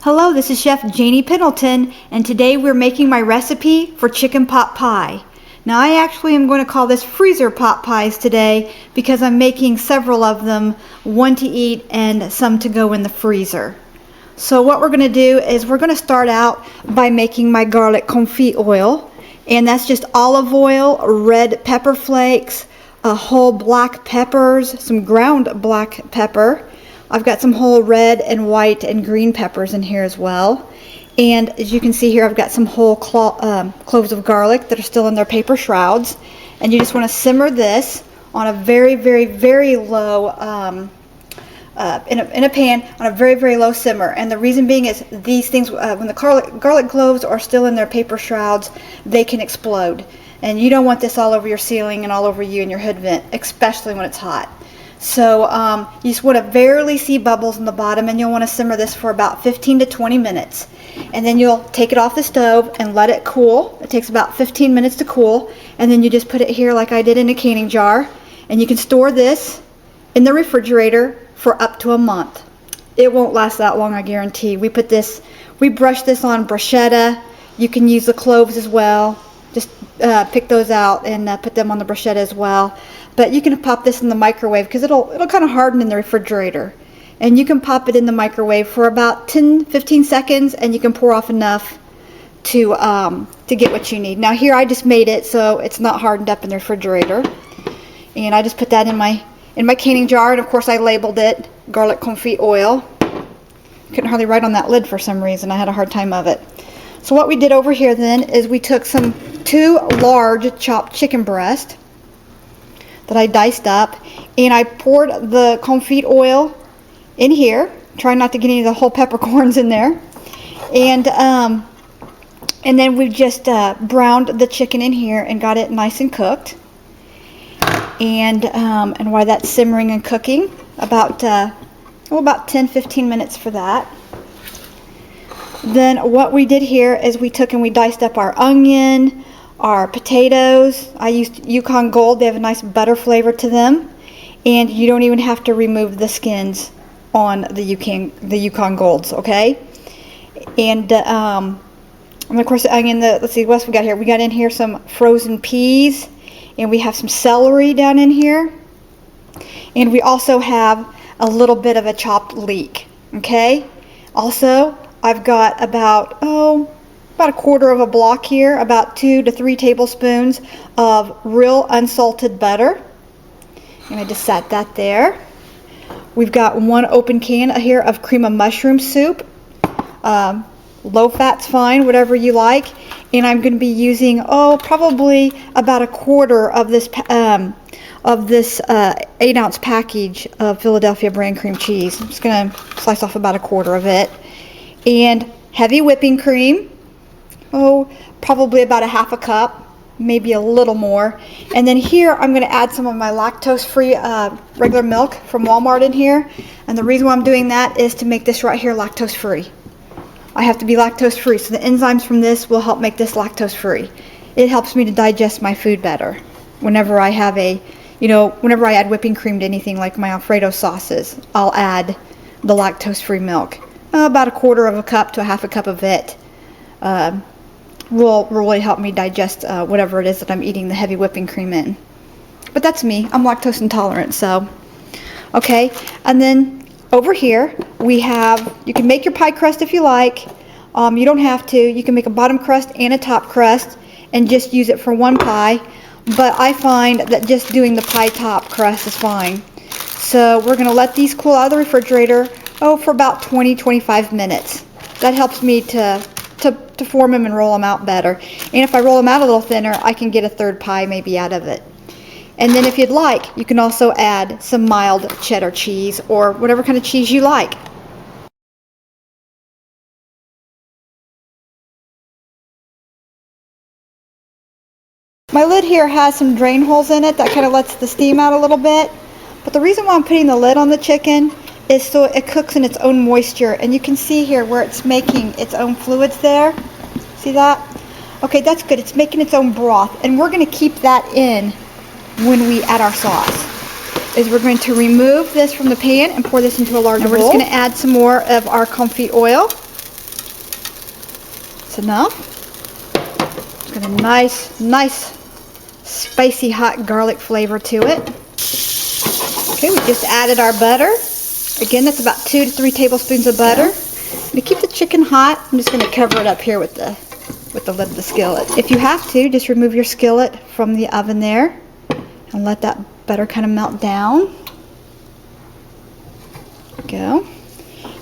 Hello, this is Chef Janie Pendleton, and today we're making my recipe for chicken pot pie. Now I actually am going to call this freezer pot pies today because I'm making several of them, one to eat and some to go in the freezer. So what we're going to do is we're going to start out by making my garlic confit oil, and that's just olive oil, red pepper flakes, whole black peppers, some ground black pepper. I've got some whole red and white and green peppers in here as well. And as you can see here, I've got some whole cloves of garlic that are still in their paper shrouds. And you just want to simmer this on a very, very, very low, in a pan on a very, very low simmer. And the reason being is these things, when the garlic cloves are still in their paper shrouds, they can explode. And you don't want this all over your ceiling and all over you and your hood vent, especially when it's hot. So you just want to barely see bubbles in the bottom, and you'll want to simmer this for about 15 to 20 minutes. And then you'll take it off the stove and let it cool. It takes about 15 minutes to cool. And then you just put it here like I did in a canning jar. And you can store this in the refrigerator for up to a month. It won't last that long, I guarantee. We brush this on bruschetta. You can use the cloves as well. Just pick those out and put them on the bruschetta as well. But you can pop this in the microwave because it'll kind of harden in the refrigerator. And you can pop it in the microwave for about 10-15 seconds, and you can pour off enough to get what you need. Now here I just made it so it's not hardened up in the refrigerator. And I just put that in my canning jar, and of course I labeled it garlic confit oil. Couldn't hardly write on that lid for some reason. I had a hard time of it. So what we did over here then is we took two large chopped chicken breasts that I diced up, and I poured the confit oil in here, trying not to get any of the whole peppercorns in there, and then we just browned the chicken in here and got it nice and cooked. And while that's simmering and cooking, about 10-15 minutes for that. Then what we did here is we took and we diced up our onion, our potatoes. I used Yukon Gold. They have a nice butter flavor to them, and you don't even have to remove the skins on the Yukon Golds, okay? And of course the onion. Let's see what else we got here. We got in here some frozen peas, and we have some celery down in here, and we also have a little bit of a chopped leek, okay? Also, I've got about a quarter of a block here, about 2 to 3 tablespoons of real unsalted butter. And I just set that there. We've got 1 open can here of cream of mushroom soup. Low fat's fine, whatever you like. And I'm going to be using, probably about a quarter of this 8-ounce package of Philadelphia brand cream cheese. I'm just going to slice off about a quarter of it. And heavy whipping cream, probably about a half a cup, maybe a little more. And then here I'm going to add some of my lactose-free regular milk from Walmart in here. And the reason why I'm doing that is to make this right here lactose-free. I have to be lactose-free, so the enzymes from this will help make this lactose-free. It helps me to digest my food better. Whenever I have whenever I add whipping cream to anything like my Alfredo sauces, I'll add the lactose-free milk. About a quarter of a cup to a half a cup of it will really help me digest whatever it is that I'm eating the heavy whipping cream in. But that's me. I'm lactose intolerant, so. Okay, and then over here we have, you can make your pie crust if you like. You don't have to. You can make a bottom crust and a top crust and just use it for one pie. But I find that just doing the pie top crust is fine. So we're going to let these cool out of the refrigerator for about 20-25 minutes. That helps me to form them and roll them out better. And if I roll them out a little thinner, I can get a third pie maybe out of it. And then if you'd like, you can also add some mild cheddar cheese or whatever kind of cheese you like. My lid here has some drain holes in it that kind of lets the steam out a little bit. But the reason why I'm putting the lid on the chicken is so it cooks in its own moisture. And you can see here where it's making its own fluids there. See that? Okay, that's good. It's making its own broth. And we're going to keep that in when we add our sauce. We're going to remove this from the pan and pour this into a larger bowl. And we're just going to add some more of our confit oil. That's enough. It's got a nice spicy hot garlic flavor to it. Okay, we just added our butter. Again, that's about 2 to 3 tablespoons of butter. To keep the chicken hot, I'm just going to cover it up here with the lid of the skillet. If you have to, just remove your skillet from the oven there and let that butter kind of melt down. There we go.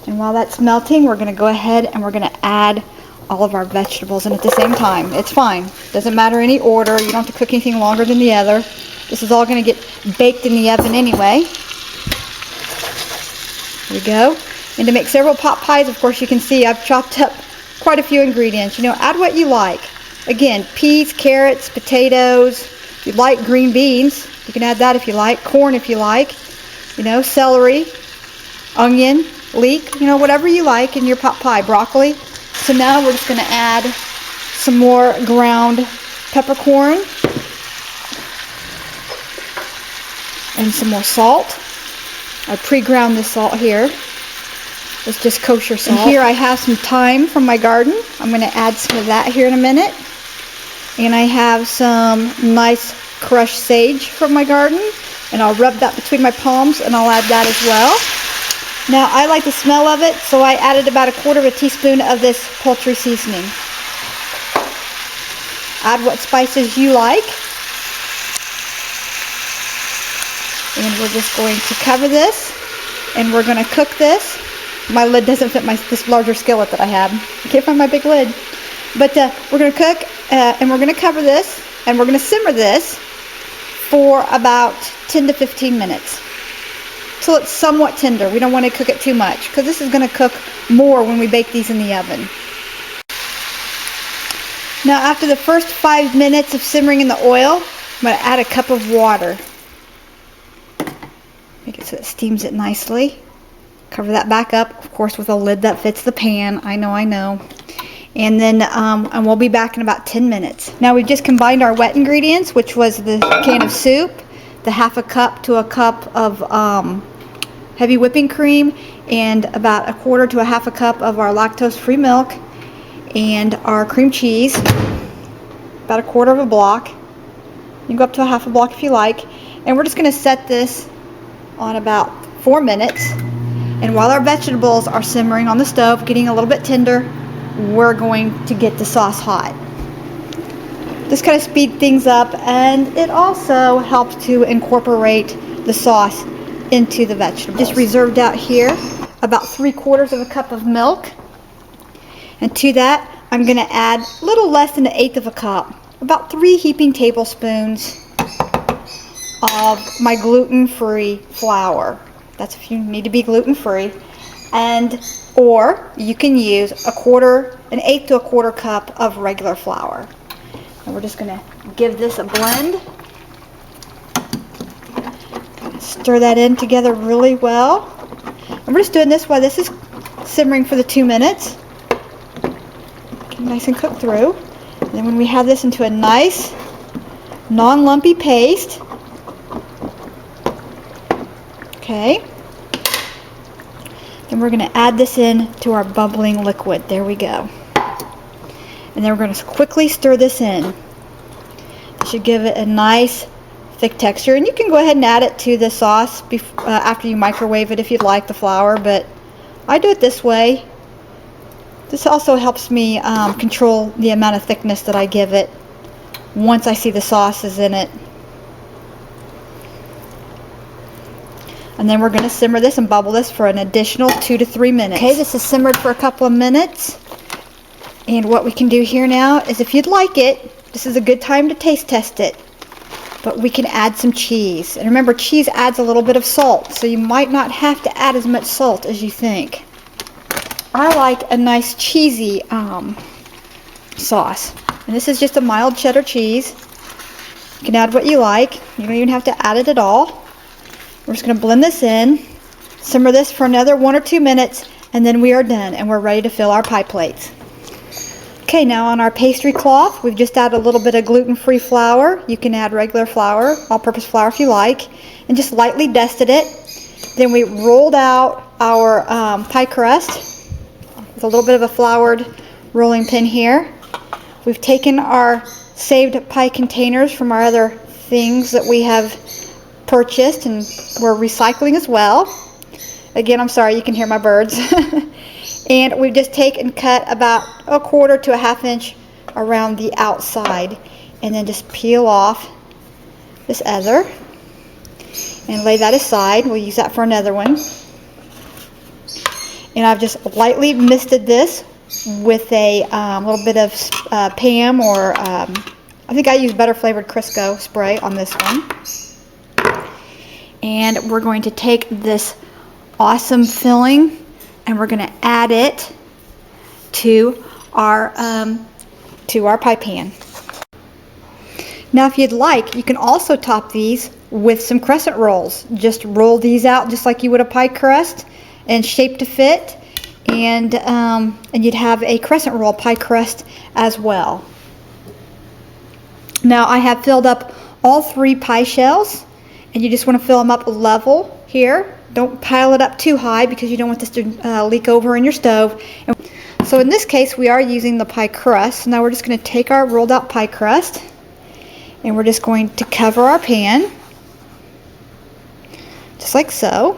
And while that's melting, we're going to go ahead and we're going to add all of our vegetables in at the same time. It's fine. Doesn't matter any order. You don't have to cook anything longer than the other. This is all going to get baked in the oven anyway. There we go. And to make several pot pies, of course, you can see I've chopped up quite a few ingredients. You know, add what you like. Again, peas, carrots, potatoes. If you like green beans, you can add that if you like. Corn if you like. You know, celery, onion, leek, you know, whatever you like in your pot pie. Broccoli. So now we're just going to add some more ground peppercorn and some more salt. I pre-ground this salt here. It's just kosher salt. And here I have some thyme from my garden. I'm going to add some of that here in a minute. And I have some nice crushed sage from my garden. And I'll rub that between my palms and I'll add that as well. Now I like the smell of it, so I added about 1/4 teaspoon of this poultry seasoning. Add what spices you like. And we're just going to cover this and we're going to cook this. My lid doesn't fit this larger skillet that I have. I can't find my big lid. But we're going to cook and we're going to cover this and we're going to simmer this for about 10 to 15 minutes. So it's somewhat tender. We don't want to cook it too much because this is going to cook more when we bake these in the oven. Now after the first 5 minutes of simmering in the oil, I'm going to add a cup of water. Make it so it steams it nicely. Cover that back up, of course, with a lid that fits the pan. I know. And then and we'll be back in about 10 minutes. Now we've just combined our wet ingredients, which was the can of soup, the 1/2 cup to a cup of heavy whipping cream, and about 1/4 to 1/2 cup of our lactose-free milk, and our cream cheese, about 1/4 block. You can go up to 1/2 block if you like. And we're just going to set this on about 4 minutes. And while our vegetables are simmering on the stove, getting a little bit tender, we're going to get the sauce hot. This kind of speeds things up, and it also helps to incorporate the sauce into the vegetables. Just reserved out here about 3/4 cup of milk. And to that, I'm going to add a little less than 1/8 cup, about 3 heaping tablespoons of my gluten-free flour. That's if you need to be gluten-free. Or you can use 1/8 to 1/4 cup of regular flour. And we're just going to give this a blend. Stir that in together really well. And we're just doing this while this is simmering for the 2 minutes. Get nice and cooked through. And then when we have this into a nice non-lumpy paste, okay, then we're going to add this in to our bubbling liquid. There we go. And then we're going to quickly stir this in. It should give it a nice thick texture. And you can go ahead and add it to the sauce after you microwave it if you'd like, the flour, but I do it this way. This also helps me control the amount of thickness that I give it once I see the sauce is in it. And then we're going to simmer this and bubble this for an additional 2 to 3 minutes. Okay, this is simmered for a couple of minutes. And what we can do here now is, if you'd like it, this is a good time to taste test it. But we can add some cheese. And remember, cheese adds a little bit of salt, so you might not have to add as much salt as you think. I like a nice cheesy sauce. And this is just a mild cheddar cheese. You can add what you like. You don't even have to add it at all. We're just going to blend this in, simmer this for another 1 or 2 minutes, and then we are done and we're ready to fill our pie plates. Okay, now on our pastry cloth, we've just added a little bit of gluten-free flour. You can add regular flour, all-purpose flour if you like, and just lightly dusted it. Then we rolled out our pie crust with a little bit of a floured rolling pin here. We've taken our saved pie containers from our other things that we have purchased, and we're recycling as well. Again, I'm sorry, you can hear my birds. And we've just taken and cut about 1/4 to 1/2 inch around the outside, and then just peel off this other and lay that aside. We'll use that for another one. And I've just lightly misted this with a little bit of Pam, or I think I use butter flavored Crisco spray on this one. And we're going to take this awesome filling and we're going to add it to our pie pan. Now, if you'd like, you can also top these with some crescent rolls. Just roll these out just like you would a pie crust, and shape to fit, and you'd have a crescent roll pie crust as well. Now, I have filled up all 3 pie shells, and you just want to fill them up level here. Don't pile it up too high because you don't want this to leak over in your stove. So in this case, we are using the pie crust. Now we're just going to take our rolled out pie crust, and we're just going to cover our pan, just like so.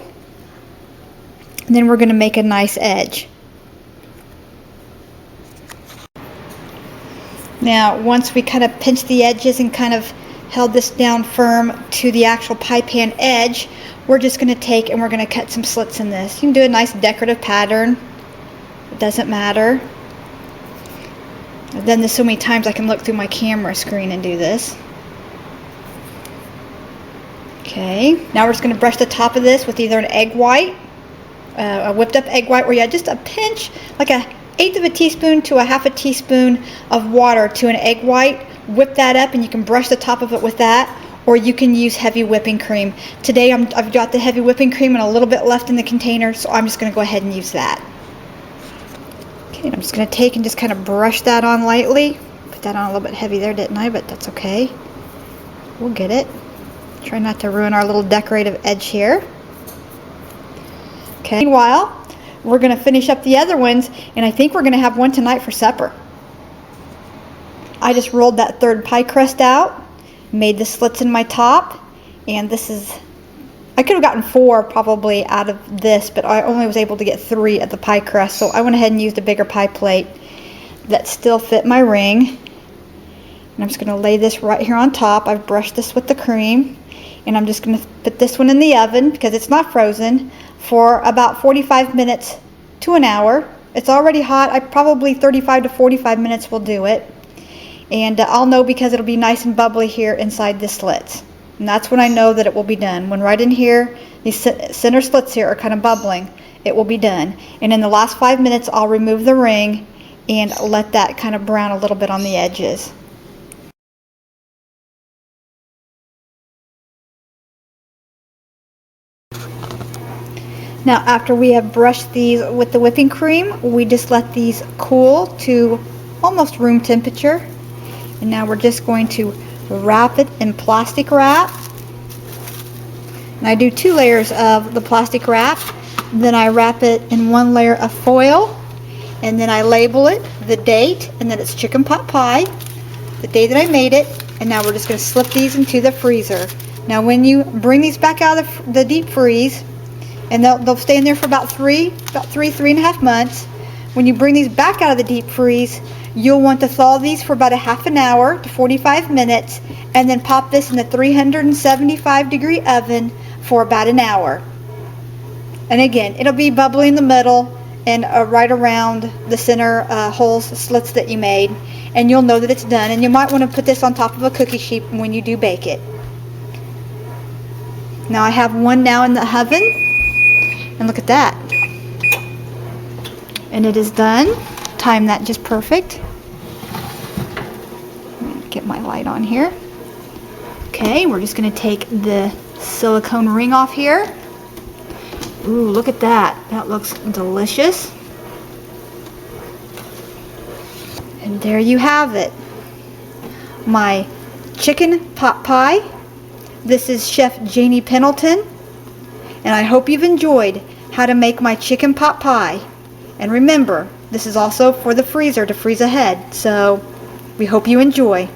And then we're going to make a nice edge. Now, once we kind of pinched the edges and kind of held this down firm to the actual pie pan edge, we're just going to take and we're going to cut some slits in this. You can do a nice decorative pattern. It doesn't matter. I've done this so many times I can look through my camera screen and do this. Okay, now we're just going to brush the top of this with either an egg white, a whipped up egg white, where you add just a pinch, like a 1/8 of a teaspoon to a 1/2 teaspoon of water to an egg white. Whip that up and you can brush the top of it with that, or you can use heavy whipping cream. Today I've got the heavy whipping cream and a little bit left in the container, so I'm just going to go ahead and use that. Okay, I'm just going to take and just kind of brush that on lightly. Put that on a little bit heavy there, didn't I? But that's okay. We'll get it. Try not to ruin our little decorative edge here. Okay, meanwhile, we're going to finish up the other ones, and I think we're going to have one tonight for supper. I just rolled that 3rd pie crust out, made the slits in my top, and this is, I could have gotten 4 probably out of this, but I only was able to get 3 of the pie crust, so I went ahead and used a bigger pie plate that still fit my ring. And I'm just going to lay this right here on top. I've brushed this with the cream, and I'm just going to put this one in the oven because it's not frozen for about 45 minutes to an hour. It's already hot. I probably 35 to 45 minutes will do it. And I'll know because it'll be nice and bubbly here inside the slits. And that's when I know that it will be done. When right in here, these center slits here are kind of bubbling, it will be done. And in the last 5 minutes, I'll remove the ring and let that kind of brown a little bit on the edges. Now, after we have brushed these with the whipping cream, we just let these cool to almost room temperature. And now we're just going to wrap it in plastic wrap. And I do 2 layers of the plastic wrap. Then I wrap it in 1 layer of foil. And then I label it, the date, and then it's chicken pot pie, the day that I made it. And now we're just going to slip these into the freezer. Now when you bring these back out of the deep freeze, and they'll stay in there for about 3.5 months. When you bring these back out of the deep freeze, you'll want to thaw these for about a half an hour to 45 minutes, and then pop this in the 375-degree oven for about an hour. And again, it'll be bubbly in the middle and right around the center holes, slits that you made, and you'll know that it's done. And you might want to put this on top of a cookie sheet when you do bake it. Now I have one now in the oven. And look at that. And it is done. Time that just perfect. Get my light on here. Okay, we're just going to take the silicone ring off here. Ooh, look at that. That looks delicious. And there you have it. My chicken pot pie. This is Chef Janie Pendleton. And I hope you've enjoyed how to make my chicken pot pie. And remember, This is also for the freezer to freeze ahead, so we hope you enjoy.